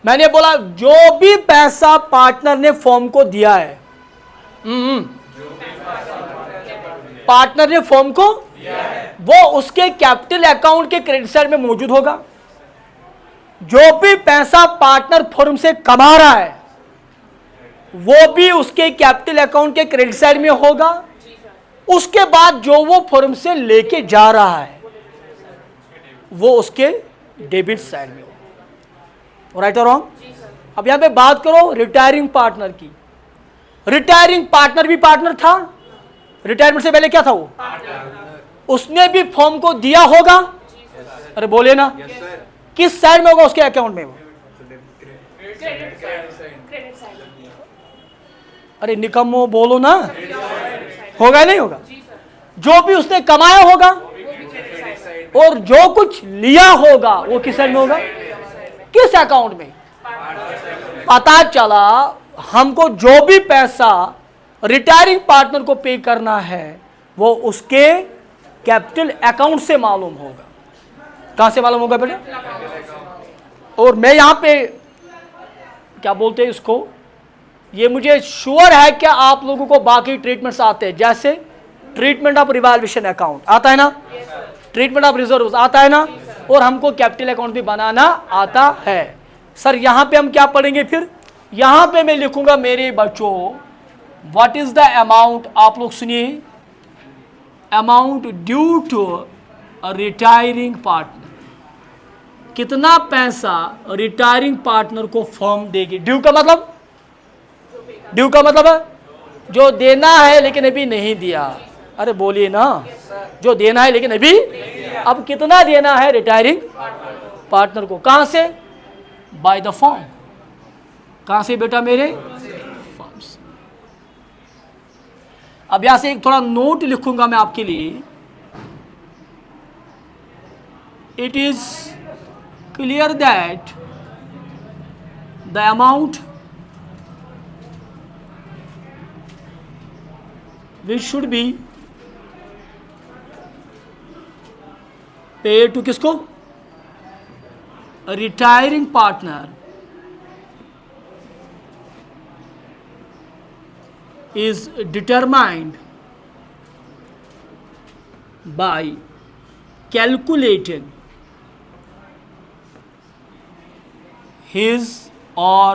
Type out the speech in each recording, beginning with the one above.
मैंने बोला जो भी पैसा पार्टनर ने फर्म को दिया है, पार्टनर ने फर्म को वो उसके कैपिटल अकाउंट के क्रेडिट साइड में मौजूद होगा। जो भी पैसा पार्टनर फर्म से कमा रहा है वो भी उसके कैपिटल अकाउंट के क्रेडिट साइड में होगा। उसके बाद जो वो फर्म से लेके जा रहा है वो उसके डेबिट साइड में होगा। राइट और रॉन्ग? अब यहां पे बात करो रिटायरिंग पार्टनर की। रिटायरिंग पार्टनर भी पार्टनर था, रिटायरमेंट से पहले क्या था वो? उसने भी फर्म को दिया होगा। अरे बोले ना, किस साइड में होगा उसके अकाउंट में वो? अरे निकम्मो बोलो ना, होगा नहीं होगा? जो भी उसने कमाया होगा और जो कुछ लिया होगा वो किस साइड में होगा? किस अकाउंट में? पता चला हमको जो भी पैसा रिटायरिंग पार्टनर को पे करना है वो उसके कैपिटल अकाउंट से मालूम होगा। कहां से मालूम होगा बेटा? और मैं यहां पे क्या बोलते हैं इसको, ये मुझे श्योर है कि आप लोगों को बाकी ट्रीटमेंट्स आते हैं, जैसे ट्रीटमेंट ऑफ रिवॉल्यूशन अकाउंट आता है ना, ट्रीटमेंट ऑफ रिजर्व आता है ना, और हमको कैपिटल अकाउंट भी बनाना आता है। सर यहां पे हम क्या पढ़ेंगे फिर? यहां पे मैं लिखूंगा मेरे बच्चों व्हाट इज द अमाउंट, आप लोग सुनिए, amount due to retiring partner. कितना पैसा रिटायरिंग पार्टनर को फर्म देगी? ड्यू का मतलब, ड्यू का मतलब है जो देना है लेकिन अभी नहीं दिया। अरे बोलिए ना, जो देना है लेकिन अभी, अब कितना देना है रिटायरिंग पार्टनर को? कहां से? By the firm. कहां से बेटा मेरे? फर्म से। अब यहां से एक थोड़ा नोट लिखूंगा मैं आपके लिए। It is clear that the amount which should be paid to किसको? Retiring partner is determined by calculating his or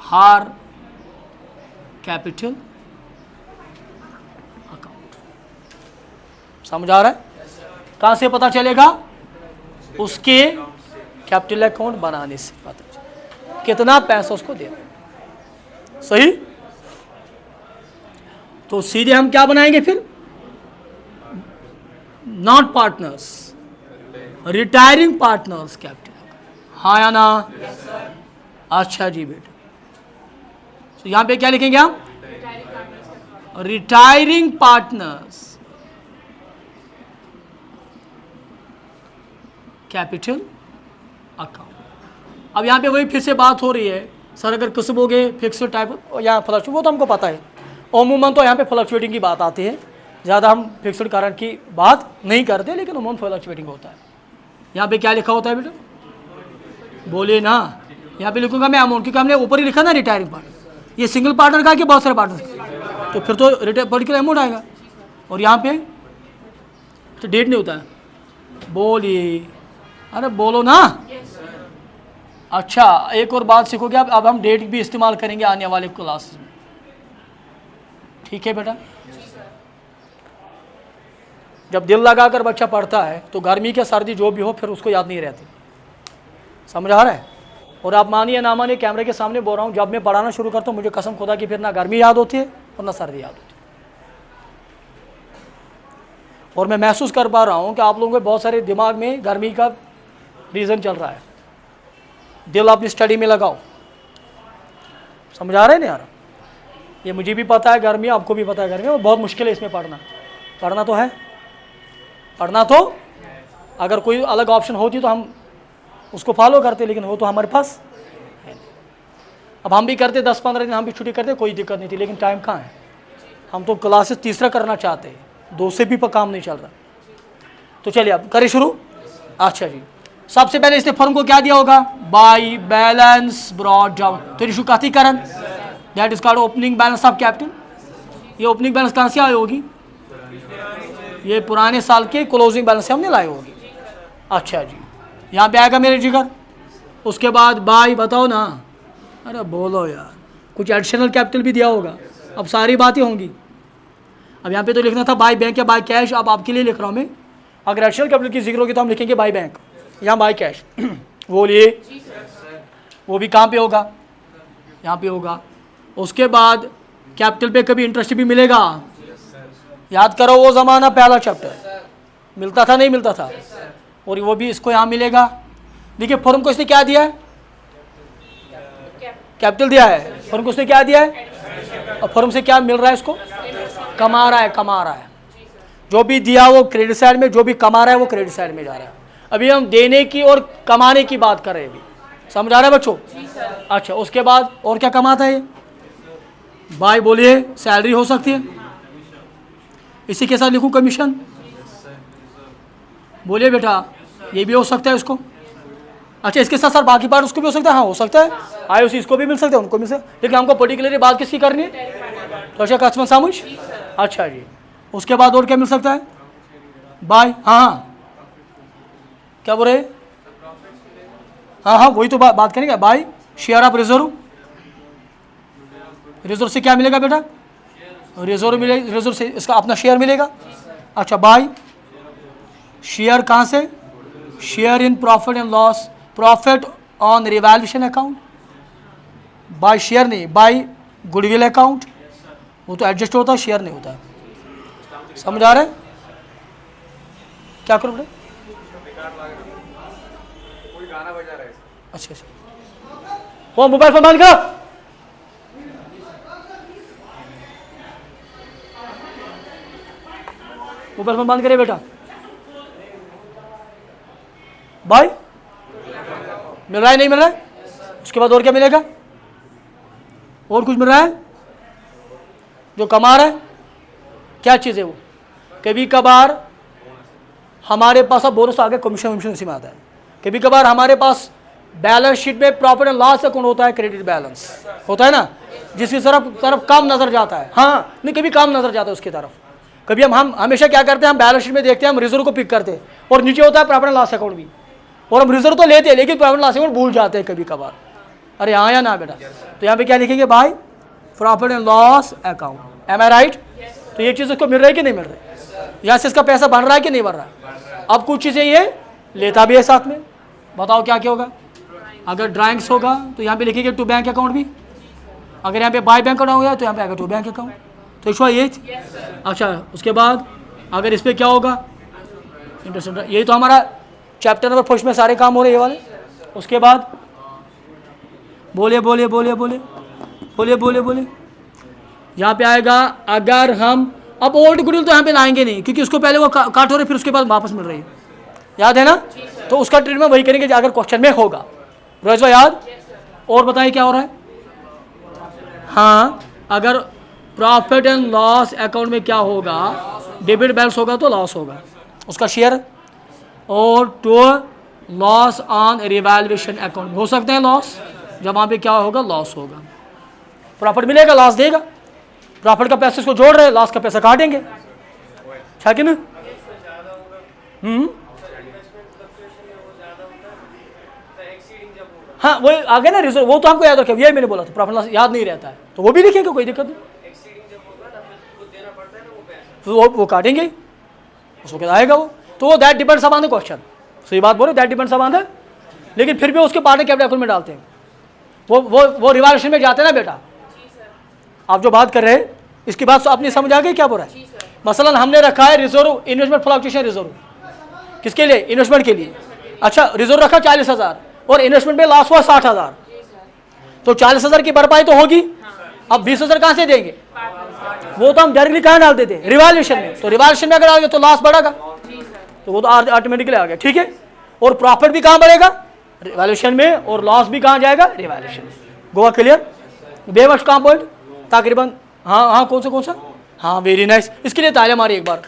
her capital account। समझ आ रहा है? कहां से पता चलेगा? उसके कैपिटल अकाउंट बनाने से पता चलेगा कितना पैसा उसको देना। सही? तो सीधे हम क्या बनाएंगे फिर? Not partners, retiring partners capital. हाँ या ना? अच्छा जी बेटा, तो यहां पे क्या लिखेंगे हम? Retiring partners capital account. अब यहां पे वही फिर से बात हो रही है, सर अगर किस्म हो गए फिक्स टाइप या फ्लक्चुएट, वो तो हमको पता है, अमूमन तो यहाँ पे फ्लक्चुएटिंग की बात आती है, ज़्यादा हम फिक्स्ड कारण की बात नहीं करते, लेकिन अमूमन फ्लक्चुएटिंग होता है। यहाँ पे क्या लिखा होता है बेटा? बोलिए ना, यहाँ पे लिखूंगा मैं अमाउंट, क्योंकि हमने ऊपर ही लिखा ना रिटायरिंग पार्टनर। ये सिंगल पार्टनर का कि बहुत सारे पार्टनर, तो फिर तो पर्टिकुलर अमाउंट आएगा। और यहाँ पे तो डेट नहीं होता है। बोलिए, अरे बोलो ना। अच्छा, एक और बात सीखोगे आप, अब हम डेट भी इस्तेमाल करेंगे आने वाले क्लासेस में। ठीक है बेटा? जब दिल लगाकर बच्चा पढ़ता है तो गर्मी के सर्दी जो भी हो फिर उसको याद नहीं रहती। समझ आ रहा है? और आप मानिए ना मानिए, कैमरे के सामने बोल रहा हूँ, जब मैं पढ़ाना शुरू करता हूँ मुझे कसम खुदा की फिर ना गर्मी याद होती है और ना सर्दी याद होती है। और मैं महसूस कर पा रहा हूँ कि आप लोगों के बहुत सारे दिमाग में गर्मी का रीज़न चल रहा है। दिल अपनी स्टडी में लगाओ। समझ आ रहा है नहीं आ रहा? ये मुझे भी पता है गर्मी, आपको भी पता है गर्मी, और बहुत मुश्किल है इसमें पढ़ना। पढ़ना तो है, पढ़ना तो, अगर कोई अलग ऑप्शन होती तो हम उसको फॉलो करते, लेकिन वो तो हमारे पास है। अब हम भी करते 10-15 दिन हम भी छुट्टी करते, कोई दिक्कत नहीं थी, लेकिन टाइम कहाँ है? हम तो क्लासेस तीसरा करना चाहते हैं, 2 से भी पर काम नहीं चल रहा। तो चलिए अब करें शुरू। अच्छा जी, सबसे पहले इसने फर्म को क्या दिया होगा, बाई बैलेंस ब्रॉट डाउन, तो इशू कथीकरण, that is called opening balance of capital. ये ओपनिंग बैलेंस कहाँ से आई होगी, ये पुराने साल के क्लोजिंग बैलेंस से हमने लाई होगी। अच्छा जी, यहाँ पे आएगा मेरे जिगर। उसके बाद बाई, बताओ ना, अरे बोलो यार, कुछ एडिशनल कैपिटल भी दिया होगा, अब सारी बातें होंगी। अब यहाँ पे तो लिखना था बाई बैंक या बाई कैश, अब आपके लिए लिख रहा हूँ मैं। अगर एडिशनल कैपिटल की जिक्र होगी तो हम लिखेंगे बाई बैंक या बाई कैश। बोलिए, वो भी कहाँ पे होगा, यहाँ पे होगा। उसके बाद कैपिटल पे कभी इंटरेस्ट भी मिलेगा, याद करो वो ज़माना, पहला चैप्टर मिलता था नहीं मिलता था, और वो भी इसको यहाँ मिलेगा। देखिए फर्म को इसने क्या दिया है, कैपिटल दिया है, फर्म को उसने क्या दिया है, और फर्म से क्या मिल रहा है इसको, कमा रहा है, कमा रहा है। जो भी दिया वो क्रेडिट साइड में, जो भी कमा रहा है वो क्रेडिट साइड में जा रहा है। अभी हम देने की और कमाने की बात कर रहे हैं, अभी समझ आ रहा है बच्चों। अच्छा, उसके बाद और क्या कमाता है भाई, बोलिए, सैलरी हो सकती है, इसी के साथ लिखूं कमीशन, बोलिए बेटा, ये भी हो सकता है उसको। अच्छा, इसके साथ साथ बाकी पार्ट उसको भी हो सकता है, हाँ हो सकता है, आईओसी इसको भी मिल सकता है, उनको मिल सकता है, लेकिन हमको पर्टिकुलरली बात किसकी करनी है, तो अच्छा कस्टमर सामुश। अच्छा जी, उसके बाद और क्या मिल सकता है बाय, हाँ क्या बोल रहे, हाँ हाँ वही तो बात करेंगे, by share of reserve, reserve से क्या मिलेगा बेटा, रिजर्व मिलेगा, रिजर्व से इसका अपना शेयर मिलेगा। अच्छा, बाय शेयर कहाँ से, share in profit and loss, profit on revaluation account, by share नहीं, बाय गुडविल अकाउंट, वो तो एडजस्ट होता है, शेयर नहीं होता है, समझ आ रहा है। क्या करो बेटा, अच्छा अच्छा, वो मोबाइल फोन बंद करो, मोबाइल फोन बंद करे बेटा। भाई मिल रहा है नहीं मिल रहा है, उसके बाद और क्या मिलेगा, और कुछ मिल रहा है जो कमा रहा है, क्या चीज़ है वो, कभी कभार हमारे पास, अब बोनस आ गया, कमीशन वमीशन इसी में आता है, कभी कभार हमारे पास बैलेंस शीट में प्रॉफिट एंड लॉस अकाउंट होता है, क्रेडिट बैलेंस होता है ना, जिसकी तरफ कम नजर जाता है, हाँ नहीं कभी कम नजर जाता है उसकी तरफ। कभी हम हमेशा क्या करते हैं, हम बैलेंस शीट में देखते हैं, हम रिजर्व को पिक करते हैं, और नीचे होता है प्रॉफिट एंड लॉस अकाउंट भी, और हम रिजर्व तो लेते हैं लेकिन प्रॉफिट एंड लॉस अकाउंट भूल जाते हैं कभी कभार। अरे हाँ या ना बेटा, तो यहाँ पे क्या लिखेंगे भाई, profit and loss account, am I right. तो ये चीज़ उसको मिल रही है कि नहीं मिल रही, यहाँ से इसका पैसा बन रहा है कि नहीं बन रहा है। अब कुछ चीज़ें ये लेता भी है साथ में, बताओ क्या क्या होगा। अगर ड्राइंग्स होगा तो यहाँ पे लिखेंगे टू बैंक अकाउंट भी, अगर यहाँ पे बाय बैंक अकाउंट होगा तो यहाँ पे आएगा टू बैंक अकाउंट, तो इशू ये। अच्छा, उसके बाद अगर इस पर क्या होगा, इंटरेस्ट, यही तो हमारा चैप्टर नंबर फर्स्ट में सारे काम हो रहे हैं ये वाले। उसके बाद बोलिए बोलिए बोलिए बोलिए बोलिए बोलिए बोलिए, यहाँ पे आएगा, अगर हम अब ओल्ड गुडविल तो यहाँ पे लाएंगे नहीं, क्योंकि उसको पहले वो काट हो रहे फिर उसके बाद वापस मिल रही है, याद है ना, तो उसका ट्रीटमेंट वही करेंगे अगर क्वेश्चन में होगा। रोज याद, और बताइए क्या हो रहा है। हाँ, अगर प्रॉफिट एंड लॉस अकाउंट में क्या होगा, डेबिट बैलेंस होगा तो लॉस होगा उसका शेयर, और to loss on revaluation account हो सकते हैं लॉस, जब वहाँ पे क्या होगा, लॉस होगा। प्रॉफिट मिलेगा, लॉस देगा, प्रॉफिट का पैसा इसको जोड़ रहे हैं, लॉस का पैसा काटेंगे, है कि ना। हाँ वही आ गया ना रिजर्व, वो तो हमको याद रखे, यही मैंने बोला था, प्रॉफिट लॉस याद नहीं रहता है तो वो भी लिखेंगे, कोई दिक्कत नहीं, तो वो काटेंगे, उसको क्या आएगा वो, तो वो that depends upon the question, सही बात बोले, दैट डिपेंड्स अपॉन द, लेकिन फिर भी उसके पार्ट कैपिटल अकाउंट में डालते हैं, वो रिवैल्यूएशन में जाते हैं ना बेटा। आप जो बात कर रहे हैं इसकी बात आपने समझ आ गई क्या बोल रहा है। मसलन हमने रखा है रिजर्व, इन्वेस्टमेंट फ्लक्चुएशन रिजर्व, किसके लिए, इन्वेस्टमेंट के लिए। अच्छा, रिजर्व रखा 40,000 और इन्वेस्टमेंट में लॉस हुआ 60,000, तो 40,000 की भरपाई तो होगी। अब 20,000 कहाँ से देंगे, वो तो हम डायरेक्टली कहाँ डाल देते हैं, रिवैल्यूएशन में, तो रिवैल्यूएशन में अगर आ गया तो लॉस बढ़ेगा, तो वो तो ऑटोमेटिकली आ गया, ठीक है। और प्रॉफिट भी कहाँ बढ़ेगा, रिवैल्यूएशन में, और लॉस भी कहाँ जाएगा, रिवैल्यूएशन में। गोवा क्लियर, बेमस्ट कहाँ पॉइंट तकरीबन, हाँ हाँ कौन सा, हाँ वेरी नाइस। इसके लिए ताली मारी एक बार।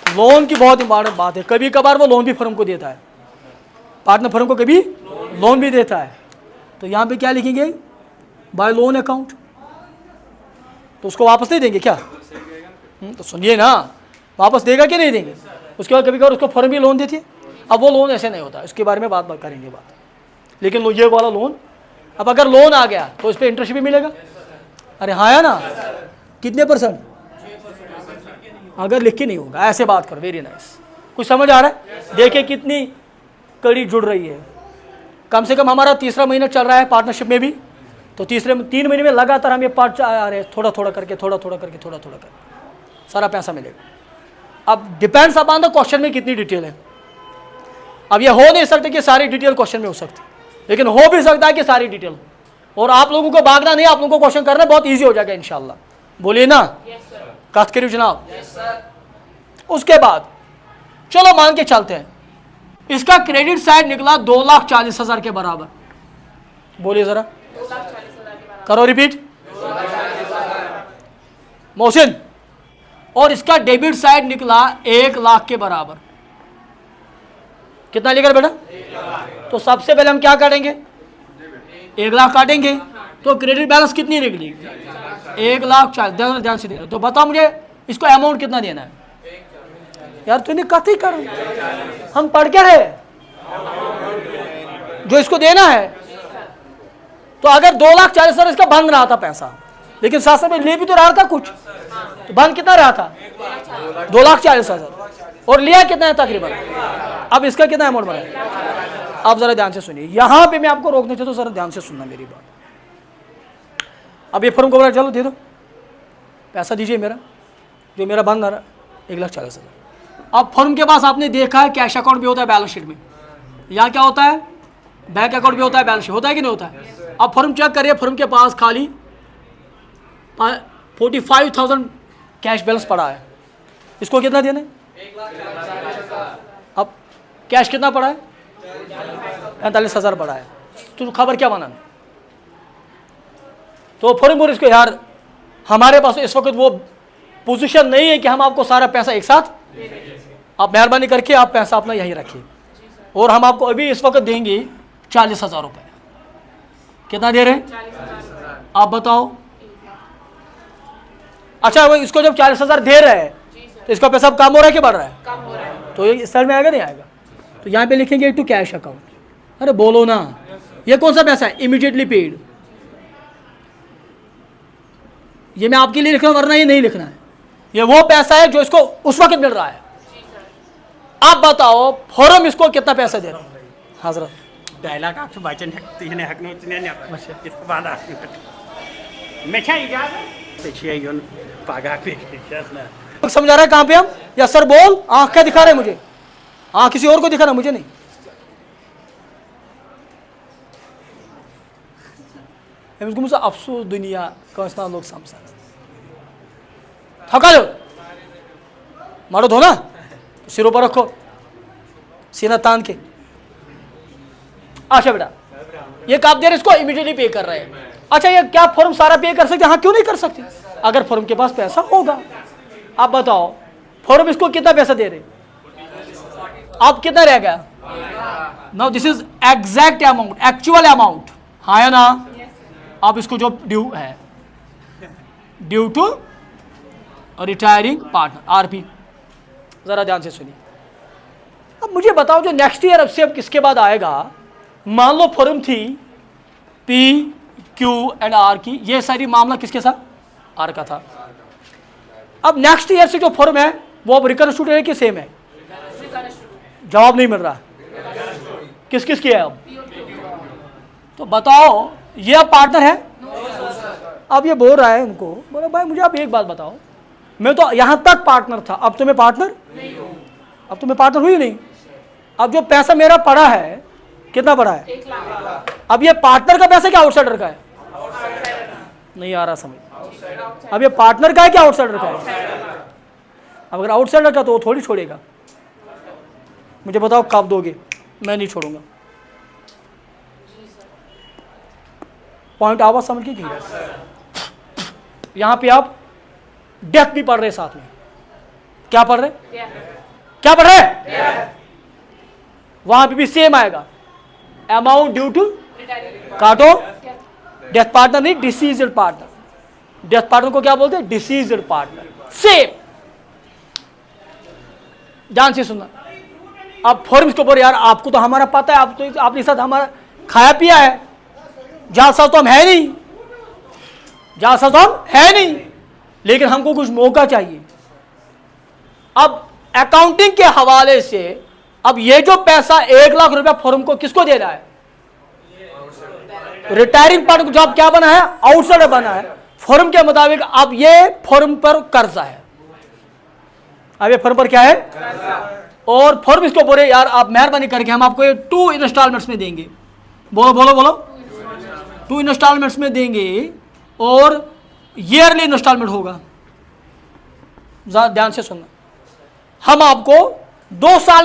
लोन की बहुत इंपॉर्टेंट बात है, कभी कभार वो लोन भी फर्म को देता है, पार्टनर फर्म को कभी लोन भी देता है। तो यहाँ पे क्या लिखेंगे, बाय लोन अकाउंट। तो उसको वापस नहीं देंगे क्या? तो सुनिए ना, वापस देगा कि नहीं देंगे? उसके बाद कभी कभार उसको फर्म भी लोन देती है। अब वो लोन ऐसे नहीं होता, इसके बारे में बात करेंगे बात। लेकिन ये वाला लोन, अब अगर लोन आ गया तो इस पर इंटरेस्ट भी मिलेगा। अरे हाँ है ना, कितने %? अगर लिख के नहीं होगा, ऐसे बात करो। वेरी नाइस, कुछ समझ आ रहा है? देखिए कितनी कड़ी जुड़ रही है। कम से कम हमारा तीसरा महीना चल रहा है पार्टनरशिप में भी, तो तीसरे 3 महीने में लगातार हम ये पार्ट आ रहे हैं, थोड़ा थोड़ा करके सारा पैसा मिलेगा। अब डिपेंड्स अपॉन द क्वेश्चन में कितनी डिटेल है। अब ये हो नहीं सकता कि सारी डिटेल क्वेश्चन में हो सकती, लेकिन हो भी सकता है कि सारी डिटेल। और आप लोगों को भागना नहीं, आप लोगों को क्वेश्चन करना बहुत ईजी हो जाएगा इंशाल्लाह। बोलिए ना, कथ करिए जनाब। उसके बाद चलो मान के चलते हैं, इसका क्रेडिट साइड निकला 2,40,000 के बराबर। बोलिए जरा, करो रिपीट मोहसिन। और इसका डेबिट साइड निकला 1,00,000 के बराबर। कितना लेकर बेटा? तो सबसे पहले हम क्या काटेंगे? 1,00,000 काटेंगे। तो क्रेडिट बैलेंस कितनी निकली? 1,40,000। ध्यान से देखो। तो बताओ मुझे इसको अमाउंट कितना देना है? यार तूने कथी कर, हम पढ़ के रहे जो इसको देना है। तो अगर 2,40,000 इसका बन रहा था पैसा, लेकिन साथ साथ में ले भी तो रहा था कुछ, तो बन कितना रहा था? 2,40,000। और लिया कितना है तकरीबन? अब इसका कितना अमाउंट बना? आप जरा ध्यान से सुनिए, यहां पे मैं आपको रोकना चाहता हूं, जरा ध्यान से सुनना मेरी बात। अब ये फर्म को बोला चलो दे दो पैसा, दीजिए मेरा जो मेरा बन रहा 1,40,000। अब फर्म के पास आपने देखा है कैश अकाउंट भी होता है बैलेंस शीट में, यहाँ क्या होता है? बैंक अकाउंट भी होता है, बैलेंस शीट होता है कि नहीं होता है? अब फर्म चेक करिए, फर्म के पास खाली 45,000 कैश बैलेंस पड़ा है। इसको कितना देना है? अब कैश कितना पड़ा है? 45,000 पड़ा है। तो खबर क्या बनाना? तो फर्म बोल इसको, यार हमारे पास इस वक्त वो पोजीशन नहीं है कि हम आपको सारा पैसा एक साथ, आप मेहरबानी करके आप पैसा अपना यहीं रखिए, और हम आपको अभी इस वक्त देंगे 40,000 रुपए। कितना दे रहे हैं आप बताओ? अच्छा, वो इसको जब 40,000 दे रहे हैं तो इसका पैसा अब कम हो रहा है कि बढ़ रहा है? कम हो रहा है। तो ये इस साल में आएगा नहीं आएगा? तो यहाँ पे लिखेंगे टू कैश अकाउंट। अरे बोलो ना, ये कौन सा पैसा है? Immediately paid. ये मैं आपके लिए लिख रहा हूं, वरना ये नहीं लिखना है। ये वो पैसा है जो इसको उस वक्त मिल रहा है। आप बताओ फॉरम इसको कितना पैसा दे रहा हूं? हजरत डायलॉग आपसे वाचन है हक इसको बाद समझा रहा है कहां पे हम? या सर बोल, आंख क्या दिखा रहे हैं मुझे? आंख किसी और को दिखा रहा, मुझे नहीं। मुझसे अफसोस दुनिया का लोग समझा थका लो, मारो धो ना, सिरों पर रखो, सीना तान के। अच्छा बेटा, ये आप दे रहे इसको इमीडिएटली पे कर रहे हैं। अच्छा, ये क्या फर्म सारा पे कर सकते? हाँ, क्यों नहीं कर सकते? अगर फर्म के पास पैसा होगा। आप बताओ फर्म इसको कितना पैसा दे रहे? अब कितना रह गया? Now this is exact amount, actual amount. हाँ या ना? अब इसको जो ड्यू है, due to retiring partner, RP. जरा ध्यान से सुनिए। अब मुझे बताओ जो नेक्स्ट ईयर अब से अब किसके बाद आएगा? मान लो फर्म थी पी क्यू एंड आर की, ये सारी मामला किसके साथ? आर का था। अब नेक्स्ट ईयर से जो फर्म है वो अब रिकंस्टिट्यूट है कि सेम है? जवाब नहीं मिल रहा। किस किस की है अब? तो बताओ, ये अब पार्टनर है? अब ये बोल रहा है उनको, बोला भाई मुझे आप एक बात बताओ, मैं तो यहां तक पार्टनर था, अब तो मैं पार्टनर नहीं हूं। अब तो मैं पार्टनर हुई नहीं। अब जो पैसा मेरा पड़ा है, कितना पड़ा है? 1,00,000। अब ये पार्टनर का पैसा क्या आउटसाइडर का है? नहीं आ रहा समझ। अब ये पार्टनर का है क्या आउटसाइडर का है? अब अगर आउटसाइडर का तो वो थोड़ी छोड़ेगा। मुझे बताओ कब दोगे? मैं नहीं छोड़ूंगा। पॉइंट आवाज समझ के यहां पे आप डेथ भी पढ़ रहे साथ में। क्या पढ़ रहे? क्या पढ़ रहे? वहां पे भी सेम आएगा। अमाउंट ड्यू टू काटो, डेथ पार्टनर नहीं, डिसीज्ड पार्टनर। डेथ पार्टनर को क्या बोलते हैं? Deceased partner. सेम, ध्यान से सुनना। अब फॉर्म्स के ऊपर यार आपको तो हमारा पता है, आप तो आपने साथ हमारा खाया पिया है, जहां साथ तो हम है नहीं, जहां साथ तो हम है नहीं, लेकिन हमको कुछ मौका चाहिए। अब अकाउंटिंग के हवाले से अब ये जो पैसा 1 लाख रुपया फॉर्म को किसको दे रहा है? रिटायरिंग पार्टी को। जो अब क्या बना है? आउटसाइडर बना है। फॉर्म के मुताबिक अब ये फॉर्म पर कर्जा है, अब ये फॉर्म पर क्या है? और फॉर्म इसको बोले यार आप मेहरबानी करके हम आपको ये 2 इंस्टॉलमेंट्स में देंगे। बोलो बोलो बोलो, 2 इंस्टॉलमेंट्स में देंगे और ईयरली इंस्टॉलमेंट होगा। ध्यान से सुनना, हम आपको 2 साल